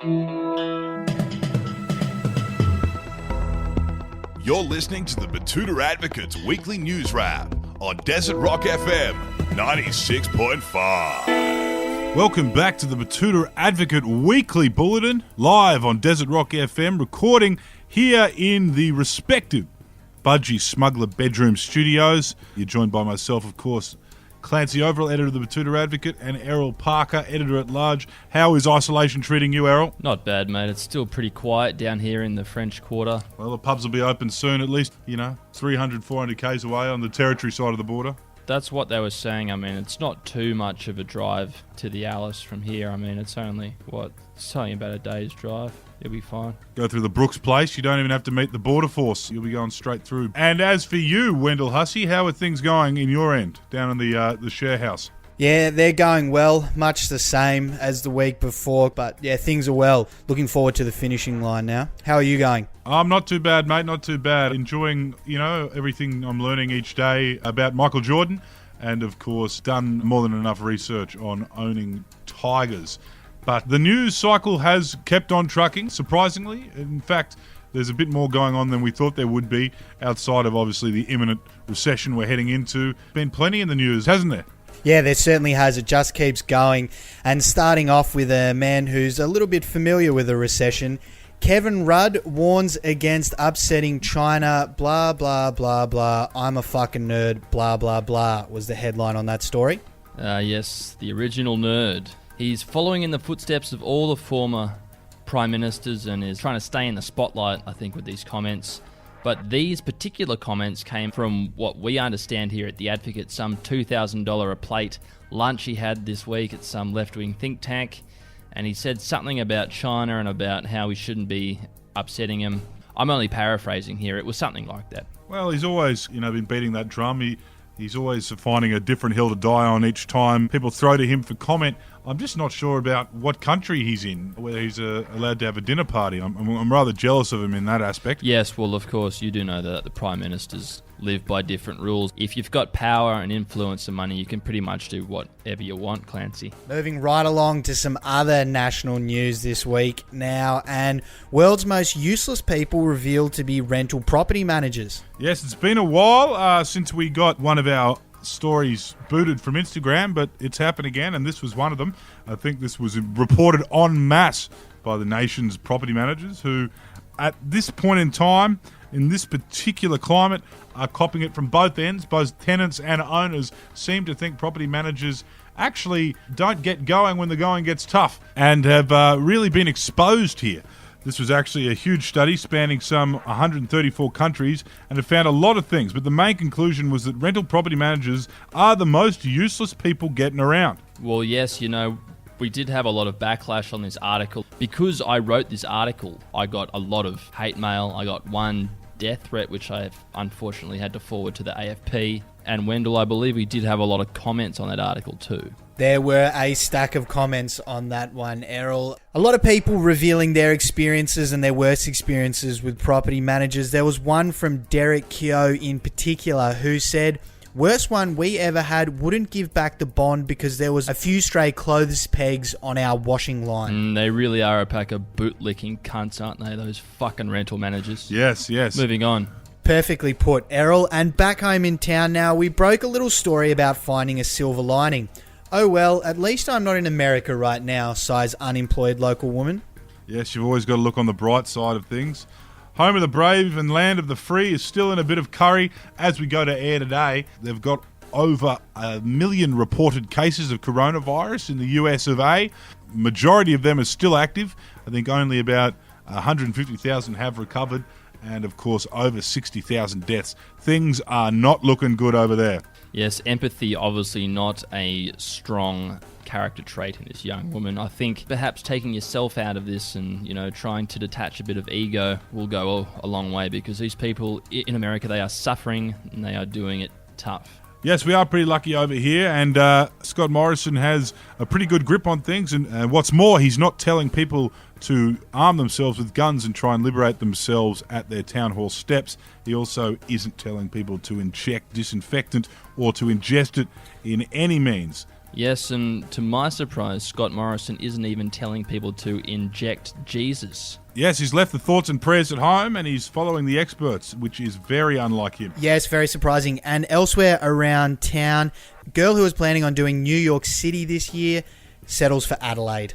You're listening to the Betoota Advocate's weekly news wrap on Desert Rock FM 96.5. Welcome back to the Betoota Advocate Weekly Bulletin, live on Desert Rock FM, recording here in the respective Budgie Smuggler Bedroom Studios. You're joined by myself, of course, Clancy Overell, editor of the Betoota Advocate, and Errol Parker, editor-at-large. How is isolation treating you, Errol? Not bad, mate. It's still pretty quiet down here in the French Quarter. Well, the pubs will be open soon, at least, 300, 400 k's away on the territory side of the border. That's what they were saying. I mean, it's not too much of a drive to the Alice from here. I mean, it's only about a day's drive. You'll be fine. Go through the Brooks place. You don't even have to meet the border force. You'll be going straight through. And as for you, Wendell Hussey, how are things going in your end, down in the share house? Yeah, they're going well. Much the same as the week before. But yeah, things are well. Looking forward to the finishing line now. How are you going? I'm not too bad, mate. Not too bad. Enjoying, everything I'm learning each day about Michael Jordan. And, of course, done more than enough research on owning Tigers. But the news cycle has kept on trucking, surprisingly. In fact, there's a bit more going on than we thought there would be, outside of, obviously, the imminent recession we're heading into. Been plenty in the news, hasn't there? Yeah, there certainly has. It just keeps going. And starting off with a man who's a little bit familiar with a recession, Kevin Rudd warns against upsetting China, blah, blah, blah, blah. I'm a fucking nerd, blah, blah, blah, was the headline on that story. Yes, the original nerd. He's following in the footsteps of all the former prime ministers and is trying to stay in the spotlight, I think, with these comments. But these particular comments came from what we understand here at The Advocate, some $2,000 a plate lunch he had this week at some left-wing think tank. And he said something about China and about how we shouldn't be upsetting him. I'm only paraphrasing here. It was something like that. Well, he's always, been beating that drum. He's always finding a different hill to die on each time people throw to him for comment. I'm just not sure about what country he's in, whether he's allowed to have a dinner party. I'm rather jealous of him in that aspect. Yes, well, of course, you do know that the prime ministers live by different rules. If you've got power and influence and money, you can pretty much do whatever you want, Clancy. Moving right along to some other national news this week now, and world's most useless people revealed to be rental property managers. Yes, it's been a while since we got one of our stories booted from Instagram, but it's happened again, and this was one of them. I think this was reported en masse by the nation's property managers who, at this point in time, in this particular climate, are copping it from both ends. Both tenants and owners seem to think property managers actually don't get going when the going gets tough and have really been exposed here. This was actually a huge study spanning some 134 countries and it found a lot of things, but the main conclusion was that rental property managers are the most useless people getting around. Well, yes, we did have a lot of backlash on this article. Because I wrote this article, I got a lot of hate mail. I got one death threat, which I unfortunately had to forward to the AFP. And Wendell, I believe we did have a lot of comments on that article too. There were a stack of comments on that one, Errol. A lot of people revealing their experiences and their worst experiences with property managers. There was one from Derek Keogh in particular who said, worst one we ever had, wouldn't give back the bond because there was a few stray clothes pegs on our washing line. They really are a pack of bootlicking cunts, aren't they? Those fucking rental managers. Yes. Moving on. Perfectly put, Errol. And back home in town now, we broke a little story about finding a silver lining. Oh well, at least I'm not in America right now, sighs unemployed local woman. Yes, you've always got to look on the bright side of things. Home of the brave and land of the free is still in a bit of curry as we go to air today. They've got over 1 million reported cases of coronavirus in the US of A. Majority of them are still active. I think only about 150,000 have recovered. And, of course, over 60,000 deaths. Things are not looking good over there. Yes, empathy obviously not a strong character trait in this young woman. I think perhaps taking yourself out of this and, trying to detach a bit of ego will go a long way because these people in America, they are suffering and they are doing it tough. Yes, we are pretty lucky over here, and Scott Morrison has a pretty good grip on things, and what's more, he's not telling people to arm themselves with guns and try and liberate themselves at their town hall steps. He also isn't telling people to inject disinfectant or to ingest it in any means. Yes, and to my surprise, Scott Morrison isn't even telling people to inject Jesus. Yes, he's left the thoughts and prayers at home and he's following the experts, which is very unlike him. Yes, very surprising. And elsewhere around town, a girl who was planning on doing New York City this year settles for Adelaide.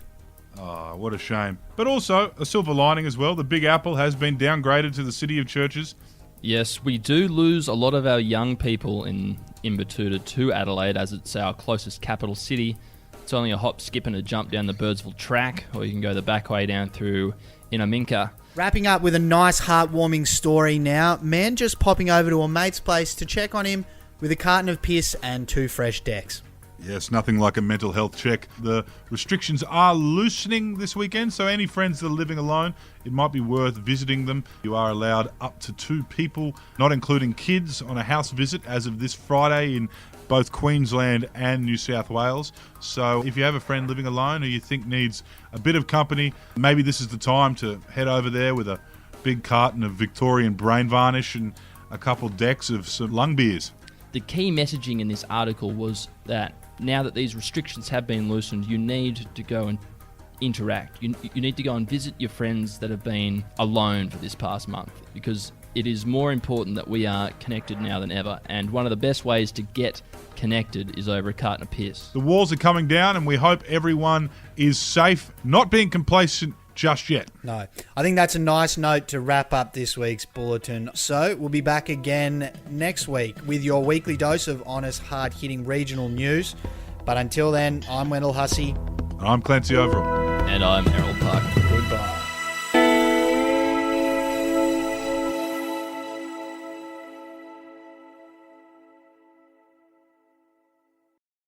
Oh, what a shame. But also, a silver lining as well, the Big Apple has been downgraded to the City of Churches. Yes, we do lose a lot of our young people in Betoota to Adelaide, as it's our closest capital city. It's only a hop, skip and a jump down the Birdsville track, or you can go the back way down through Inaminka. Wrapping up with a nice heartwarming story now. Man just popping over to a mate's place to check on him with a carton of piss and 2 fresh decks. Yes, nothing like a mental health check. The restrictions are loosening this weekend, so any friends that are living alone, it might be worth visiting them. You are allowed up to 2 people, not including kids, on a house visit as of this Friday in both Queensland and New South Wales. So if you have a friend living alone who you think needs a bit of company, maybe this is the time to head over there with a big carton of Victorian brain varnish and a couple decks of some lung beers. The key messaging in this article was that now that these restrictions have been loosened, you need to go and interact. You need to go and visit your friends that have been alone for this past month, because it is more important that we are connected now than ever. And one of the best ways to get connected is over a carton of piss. The walls are coming down and we hope everyone is safe, not being complacent just yet. No. I think that's a nice note to wrap up this week's Bulletin. So we'll be back again next week with your weekly dose of honest, hard-hitting regional news. But until then, I'm Wendell Hussey. I'm Clancy Overell. And I'm Errol Parker.